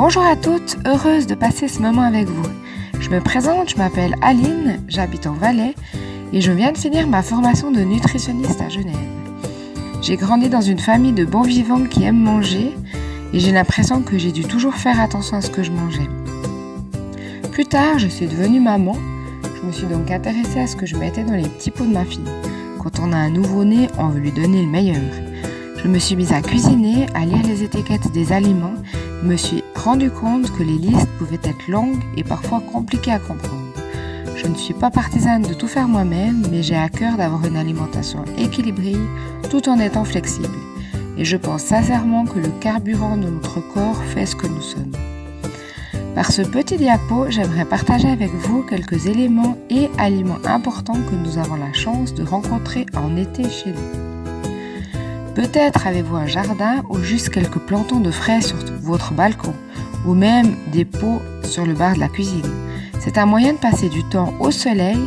Bonjour à toutes, heureuse de passer ce moment avec vous. Je me présente, je m'appelle Aline, j'habite en Valais et je viens de finir ma formation de nutritionniste à Genève. J'ai grandi dans une famille de bons vivants qui aiment manger et j'ai l'impression que j'ai dû toujours faire attention à ce que je mangeais. Plus tard, je suis devenue maman. Je me suis donc intéressée à ce que je mettais dans les petits pots de ma fille. Quand on a un nouveau-né, on veut lui donner le meilleur. Je me suis mise à cuisiner, à lire les étiquettes des aliments, et me suis rendu compte que les listes pouvaient être longues et parfois compliquées à comprendre. Je ne suis pas partisane de tout faire moi-même, mais j'ai à cœur d'avoir une alimentation équilibrée tout en étant flexible. Et je pense sincèrement que le carburant de notre corps fait ce que nous sommes. Par ce petit diapo, j'aimerais partager avec vous quelques éléments et aliments importants que nous avons la chance de rencontrer en été chez nous. Peut-être avez-vous un jardin ou juste quelques plantons de fraises sur votre balcon, ou même des pots sur le bar de la cuisine. C'est un moyen de passer du temps au soleil,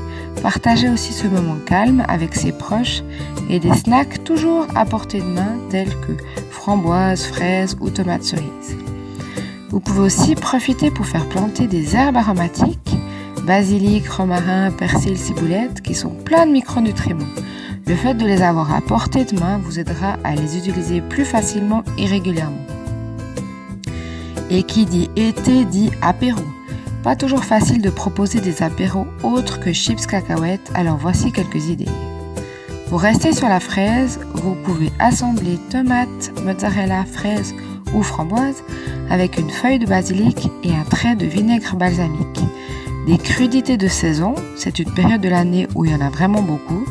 partager aussi ce moment calme avec ses proches et des snacks toujours à portée de main tels que framboises, fraises ou tomates cerises. Vous pouvez aussi profiter pour faire planter des herbes aromatiques, basilic, romarin, persil, ciboulette, qui sont pleins de micronutriments. Le fait de les avoir à portée de main vous aidera à les utiliser plus facilement et régulièrement. Et qui dit été dit apéro. Pas toujours facile de proposer des apéros autres que chips cacahuètes, alors voici quelques idées. Pour rester sur la fraise, vous pouvez assembler tomates, mozzarella, fraises ou framboises avec une feuille de basilic et un trait de vinaigre balsamique. Des crudités de saison, c'est une période de l'année où il y en a vraiment beaucoup.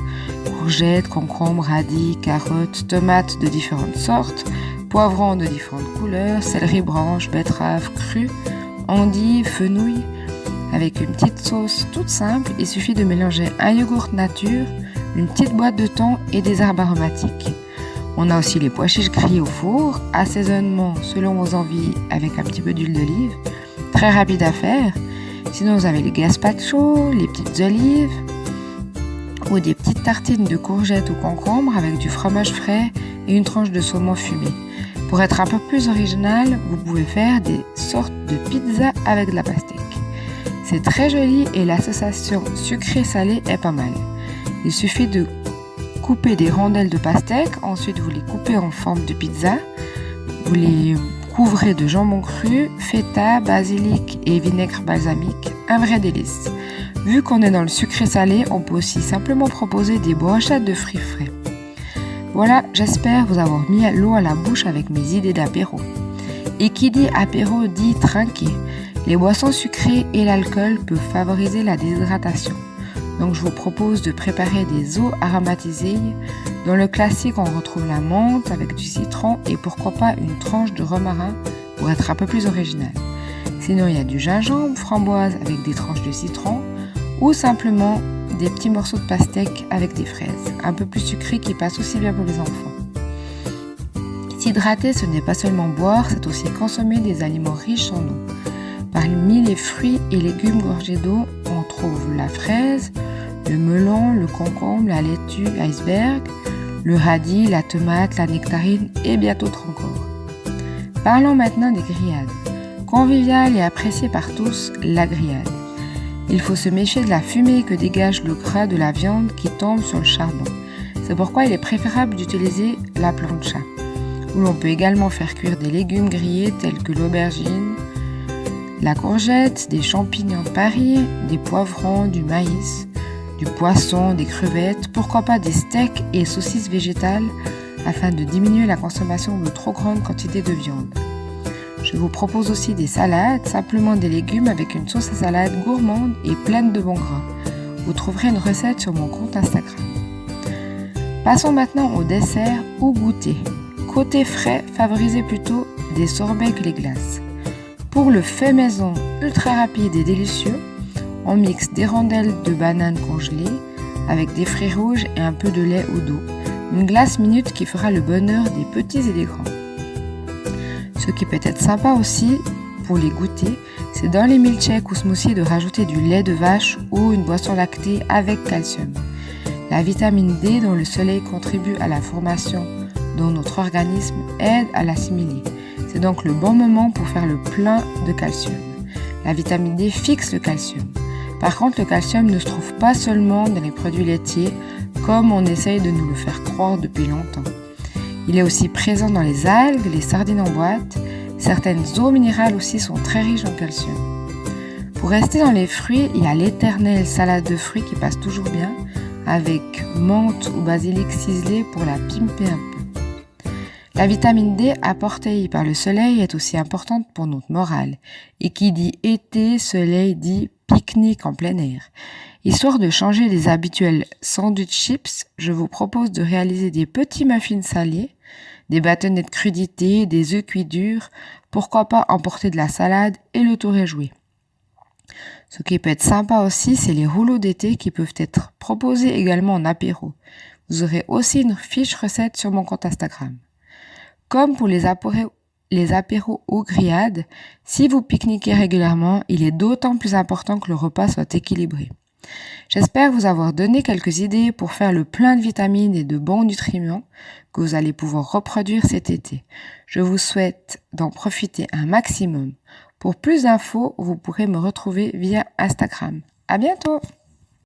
Courgettes, concombres, radis, carottes, tomates de différentes sortes, poivrons de différentes couleurs, céleri branche, betterave crue, endives, fenouil. Avec une petite sauce toute simple, il suffit de mélanger un yogourt nature, une petite boîte de thon et des herbes aromatiques. On a aussi les pois chiches grillés au four, assaisonnement selon vos envies avec un petit peu d'huile d'olive, très rapide à faire. Sinon vous avez les gazpacho, les petites olives ou des petites tartines de courgettes ou concombres avec du fromage frais et une tranche de saumon fumé. Pour être un peu plus original, vous pouvez faire des sortes de pizza avec de la pastèque. C'est très joli et l'association sucré-salé est pas mal. Il suffit de couper des rondelles de pastèque, ensuite vous les coupez en forme de pizza, vous les couvrez de jambon cru, feta, basilic et vinaigre balsamique, un vrai délice. Vu qu'on est dans le sucré-salé, on peut aussi simplement proposer des brochettes de fruits frais. Voilà, j'espère vous avoir mis l'eau à la bouche avec mes idées d'apéro. Et qui dit apéro dit trinquer. Les boissons sucrées et l'alcool peuvent favoriser la déshydratation. Donc je vous propose de préparer des eaux aromatisées. Dans le classique, on retrouve la menthe avec du citron et pourquoi pas une tranche de romarin pour être un peu plus original. Sinon, il y a du gingembre, framboise avec des tranches de citron ou simplement des petits morceaux de pastèque avec des fraises, un peu plus sucré qui passe aussi bien pour les enfants. S'hydrater, ce n'est pas seulement boire, c'est aussi consommer des aliments riches en eau. Parmi les fruits et légumes gorgés d'eau, on trouve la fraise, le melon, le concombre, la laitue, l'iceberg, le radis, la tomate, la nectarine et bien d'autres encore. Parlons maintenant des grillades. Conviviale et appréciée par tous, la grillade. Il faut se méfier de la fumée que dégage le gras de la viande qui tombe sur le charbon. C'est pourquoi il est préférable d'utiliser la plancha, où l'on peut également faire cuire des légumes grillés tels que l'aubergine, la courgette, des champignons de Paris, des poivrons, du maïs, du poisson, des crevettes, pourquoi pas des steaks et saucisses végétales afin de diminuer la consommation de trop grandes quantités de viande. Je vous propose aussi des salades, simplement des légumes avec une sauce à salade gourmande et pleine de bons gras. Vous trouverez une recette sur mon compte Instagram. Passons maintenant au dessert ou goûter. Côté frais, favorisez plutôt des sorbets que les glaces. Pour le fait maison ultra rapide et délicieux, on mixe des rondelles de bananes congelées avec des fruits rouges et un peu de lait ou d'eau. Une glace minute qui fera le bonheur des petits et des grands. Ce qui peut être sympa aussi pour les goûter, c'est dans les milkshakes ou smoothies de rajouter du lait de vache ou une boisson lactée avec calcium. La vitamine D dont le soleil contribue à la formation dont notre organisme aide à l'assimiler. C'est donc le bon moment pour faire le plein de calcium. La vitamine D fixe le calcium. Par contre, le calcium ne se trouve pas seulement dans les produits laitiers, comme on essaye de nous le faire croire depuis longtemps. Il est aussi présent dans les algues, les sardines en boîte. Certaines eaux minérales aussi sont très riches en calcium. Pour rester dans les fruits, il y a l'éternelle salade de fruits qui passe toujours bien, avec menthe ou basilic ciselé pour la pimper un peu. La vitamine D apportée par le soleil est aussi importante pour notre morale. Et qui dit été, soleil dit pique-nique en plein air. Histoire de changer les habituels sandwich chips, je vous propose de réaliser des petits muffins salés, des bâtonnets de crudités, des œufs cuits durs, pourquoi pas emporter de la salade et le tour est joué. Ce qui peut être sympa aussi, c'est les rouleaux d'été qui peuvent être proposés également en apéro. Vous aurez aussi une fiche recette sur mon compte Instagram. Comme pour les apéros ou grillades, si vous pique-niquez régulièrement, il est d'autant plus important que le repas soit équilibré. J'espère vous avoir donné quelques idées pour faire le plein de vitamines et de bons nutriments que vous allez pouvoir reproduire cet été. Je vous souhaite d'en profiter un maximum. Pour plus d'infos, vous pourrez me retrouver via Instagram. À bientôt!